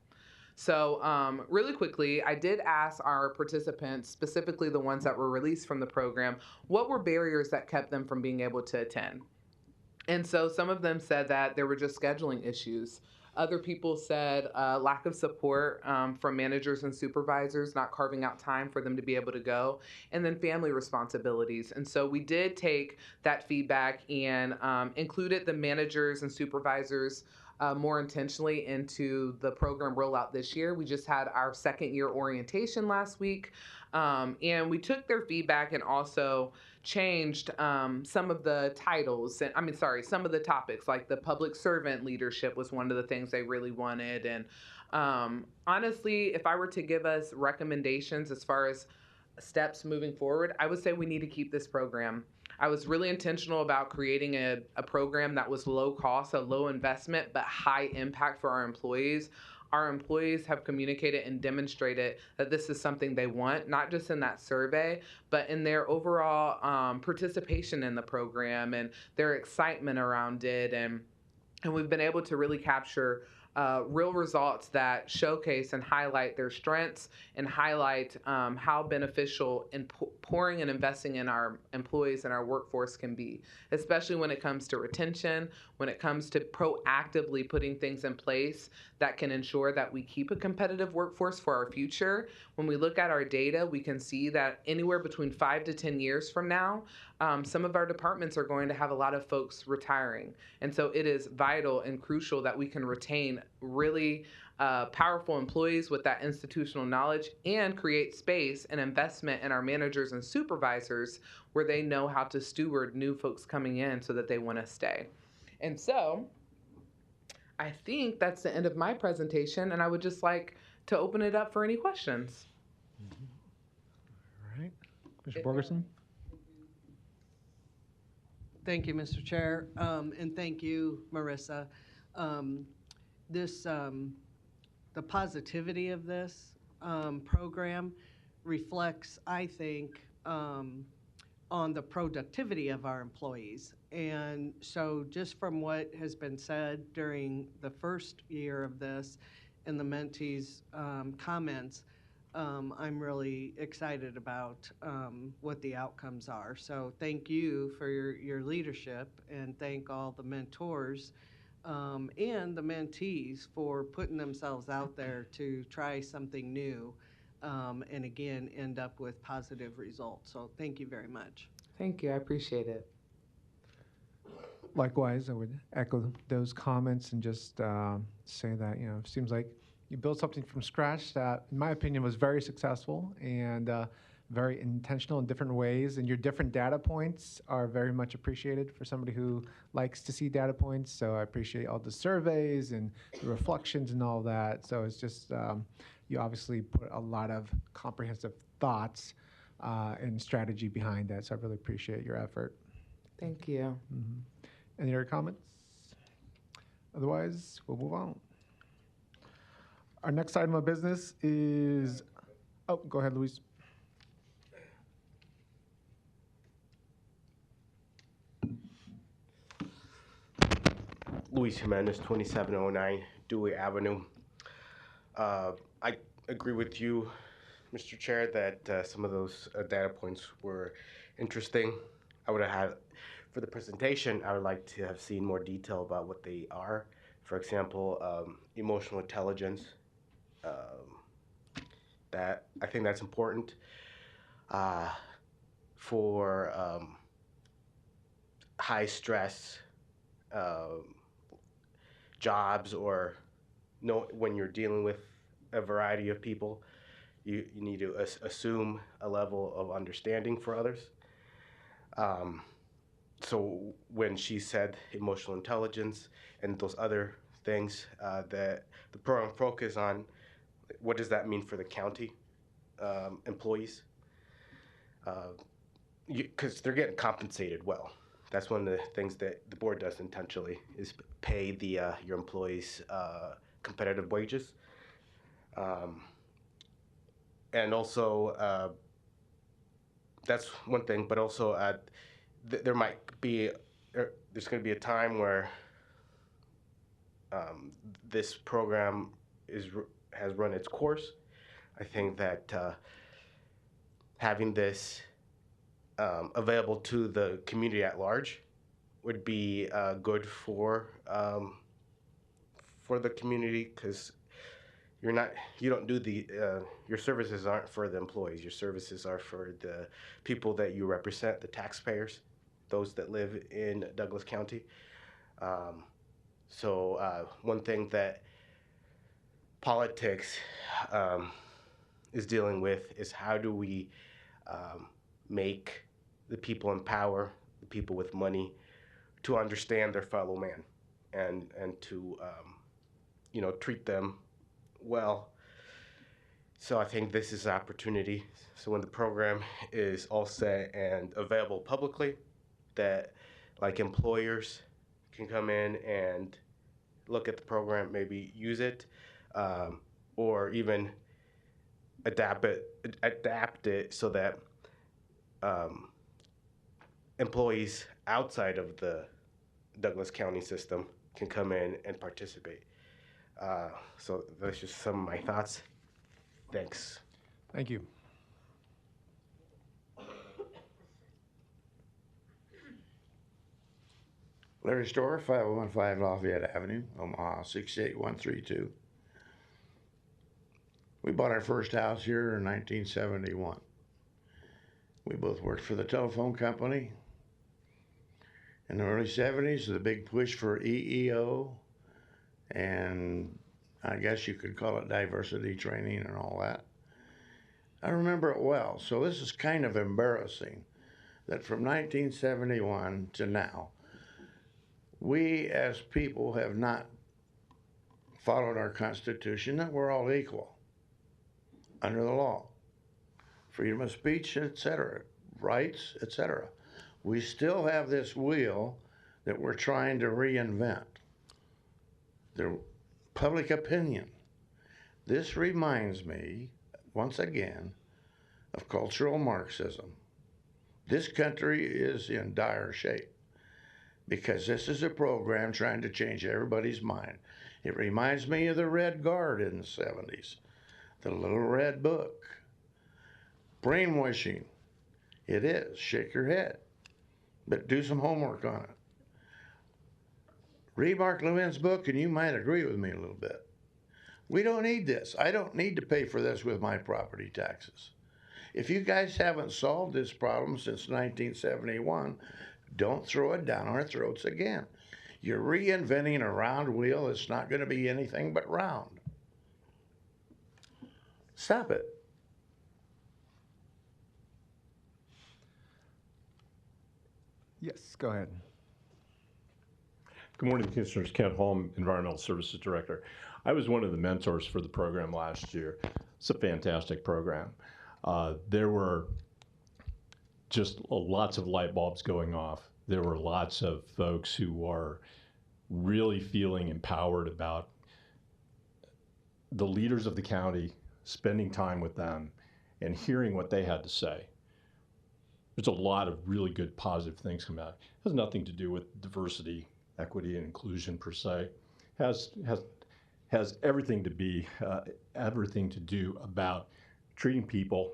Speaker 8: So really quickly, I did ask our participants, specifically the ones that were released from the program, what were barriers that kept them from being able to attend? And so some of them said that there were just scheduling issues. Other people said lack of support from managers and supervisors, not carving out time for them to be able to go, and then family responsibilities. And so we did take that feedback and included the managers and supervisors more intentionally into the program rollout this year. We just had our second year orientation last week, and we took their feedback and also changed some of the titles, and some of the topics, like the public servant leadership was one of the things they really wanted. And honestly, if I were to give us recommendations as far as steps moving forward, I would say we need to keep this program. I was really intentional about creating a program that was low cost, a low investment, but high impact for our employees. Our employees have communicated and demonstrated that this is something they want, not just in that survey, but in their overall participation in the program and their excitement around it. And we've been able to really capture real results that showcase and highlight their strengths and highlight how beneficial pouring and investing in our employees and our workforce can be, especially when it comes to retention, when it comes to proactively putting things in place that can ensure that we keep a competitive workforce for our future. When we look at our data, we can see that anywhere between 5 to 10 years from now, some of our departments are going to have a lot of folks retiring. And so it is vital and crucial that we can retain really powerful employees with that institutional knowledge and create space and investment in our managers and supervisors where they know how to steward new folks coming in so that they want to stay. And so I think that's the end of my presentation, and I would just like to open it up for any questions.
Speaker 2: All right. Commissioner Borgerson?
Speaker 7: Thank you, Mr. Chair, and thank you, Marissa. The positivity of this program reflects, I think, on the productivity of our employees. And so just from what has been said during the first year of this and the mentees' comments, I'm really excited about what the outcomes are. So thank you for your leadership, and thank all the mentors and the mentees for putting themselves out there to try something new and again end up with positive results. So thank you very much.
Speaker 10: Thank you. I appreciate it.
Speaker 2: Likewise, I would echo those comments and just say that, it seems like you built something from scratch that, in my opinion, was very successful and very intentional in different ways. And your different data points are very much appreciated for somebody who likes to see data points. So I appreciate all the surveys and the reflections and all that. So it's just, you obviously put a lot of comprehensive thoughts and strategy behind that. So I really appreciate your effort.
Speaker 10: Thank you.
Speaker 2: Mm-hmm. Any other comments? Otherwise, we'll move on. Our next item of business is, oh, go ahead, Luis.
Speaker 17: Luis Jimenez, 2709 Dewey Avenue. I agree with you, Mr. Chair, that some of those data points were interesting. I would have had, for the presentation, I would like to have seen more detail about what they are. For example, emotional intelligence. That I think that's important for high stress jobs, or when you're dealing with a variety of people, you need to assume a level of understanding for others. So when she said emotional intelligence and those other things that the program focus on, what does that mean for the county employees? Because they're getting compensated well. That's one of the things that the board does intentionally, is pay your employees competitive wages. And also, that's one thing, but also there might be, there's going to be a time where this program has run its course. I think that having this available to the community at large would be good for the community, because you don't do your services aren't for the employees. Your services are for the people that you represent, the taxpayers, those that live in Douglas County. So one thing that politics is dealing with is, how do we make the people in power, the people with money, to understand their fellow man and to treat them well. So I think this is an opportunity. So when the program is all set and available publicly, that like employers can come in and look at the program, maybe use it, or even adapt it so that employees outside of the Douglas County system can come in and participate. So that's just some of my thoughts. Thanks.
Speaker 2: Thank you.
Speaker 4: Larry Storr, 5015 Lafayette Avenue, Omaha, 68132. We bought our first house here in 1971. We both worked for the telephone company. In the early 70s, the big push for EEO, and I guess you could call it diversity training and all that. I remember it well, so this is kind of embarrassing that from 1971 to now, we as people have not followed our Constitution, that we're all equal under the law. Freedom of speech, etc., rights, etc. We still have this wheel that we're trying to reinvent. The public opinion. This reminds me, once again, of cultural Marxism. This country is in dire shape because this is a program trying to change everybody's mind. It reminds me of the Red Guard in the 70s. The little red book. Brainwashing. It is. Shake your head. But do some homework on it. Read Mark Levin's book and you might agree with me a little bit. We don't need this. I don't need to pay for this with my property taxes. If you guys haven't solved this problem since 1971, don't throw it down our throats again. You're reinventing a round wheel that's not going to be anything but round. Stop it.
Speaker 2: Yes, go ahead.
Speaker 18: Good morning, Commissioners. Kent Holm, Environmental Services Director. I was one of the mentors for the program last year. It's a fantastic program. There were just lots of light bulbs going off. There were lots of folks who are really feeling empowered about the leaders of the county, spending time with them and hearing what they had to say. There's a lot of really good positive things come out. It has nothing to do with diversity, equity, and inclusion per se. Has everything to do about treating people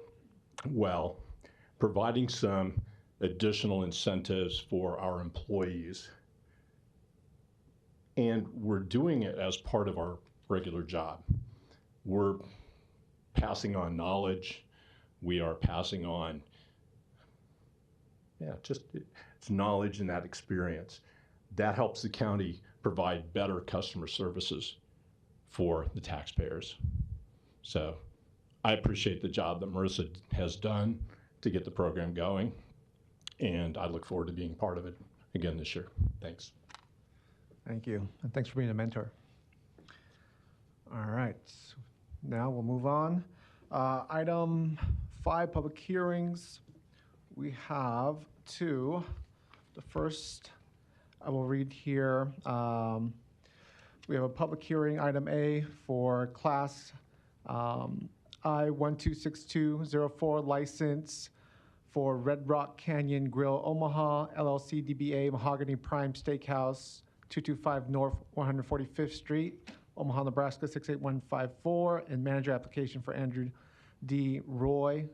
Speaker 18: well, providing some additional incentives for our employees, and we're doing it as part of our regular job. We're passing on knowledge. We are passing on, it's knowledge and that experience. That helps the county provide better customer services for the taxpayers. So I appreciate the job that Marissa has done to get the program going, and I look forward to being part of it again this year. Thanks.
Speaker 2: Thank you, and thanks for being a mentor. All right, now we'll move on. Item 5, public hearings. We have 2. The first, I will read here. We have a public hearing, item A, for Class I-126204 license for Red Rock Canyon Grill Omaha, LLC DBA Mahogany Prime Steakhouse, 225 North 145th Street, Omaha, Nebraska 68154, and manager application for Andrew D. Roy,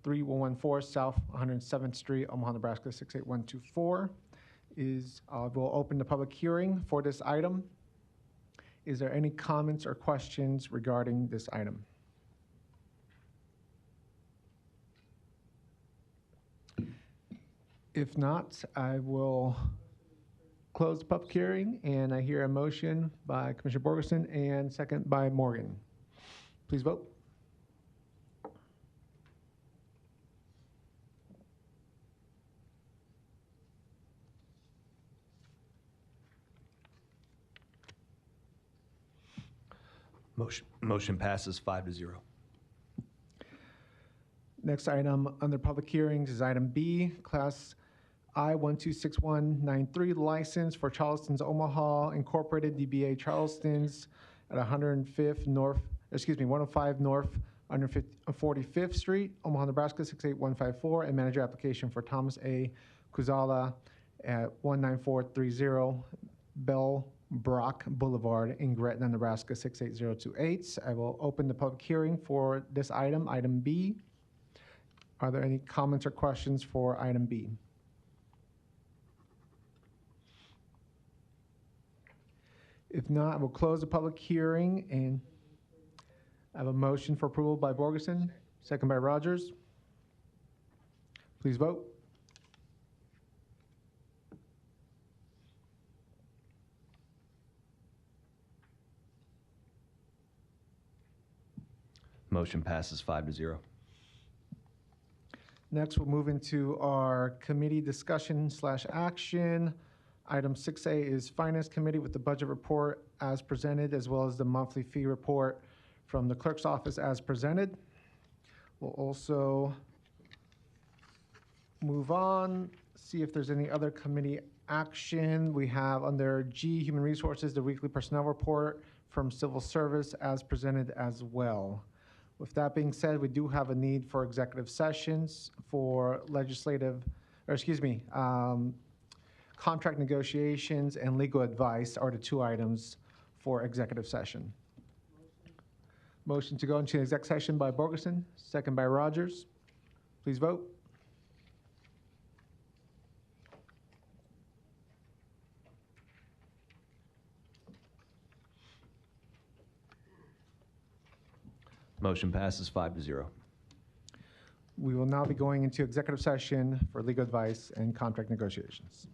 Speaker 2: 3114 South 107th Street, Omaha, Nebraska 68124. We'll open the public hearing for this item. Is there any comments or questions regarding this item? If not, I will close the public hearing, and I hear a motion by Commissioner Borgeson and second by Morgan. Please vote.
Speaker 3: Motion passes 5-0.
Speaker 2: Next item under public hearings is item B, Class I-126193 license for Charleston's Omaha Incorporated DBA Charleston's at 105 North 145th Street, Omaha, Nebraska 68154, and manager application for Thomas A. Kuzala at 19430 Bellbrook Boulevard in Gretna, Nebraska 68028. I will open the public hearing for this item, item B. Are there any comments or questions for item B? If not, I will close the public hearing, and I have a motion for approval by Borgeson, second by Rogers. Please vote.
Speaker 3: Motion passes 5-0.
Speaker 2: Next, we'll move into our committee discussion/action. Item 6A is Finance Committee with the budget report as presented, as well as the monthly fee report from the clerk's office as presented. We'll also move on, see if there's any other committee action. We have under G, Human Resources, the weekly personnel report from Civil Service as presented as well. With that being said, we do have a need for executive sessions for contract negotiations and legal advice are the 2 items for executive session. Motion to go into exec session by Borgeson, second by Rogers. Please vote.
Speaker 3: Motion passes 5-0.
Speaker 2: We will now be going into executive session for legal advice and contract negotiations.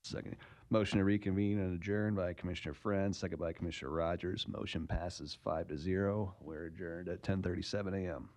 Speaker 3: Second. Motion to reconvene and adjourn by Commissioner Friend, second by Commissioner Rogers. Motion passes 5-0. We're adjourned at 10:37 a.m.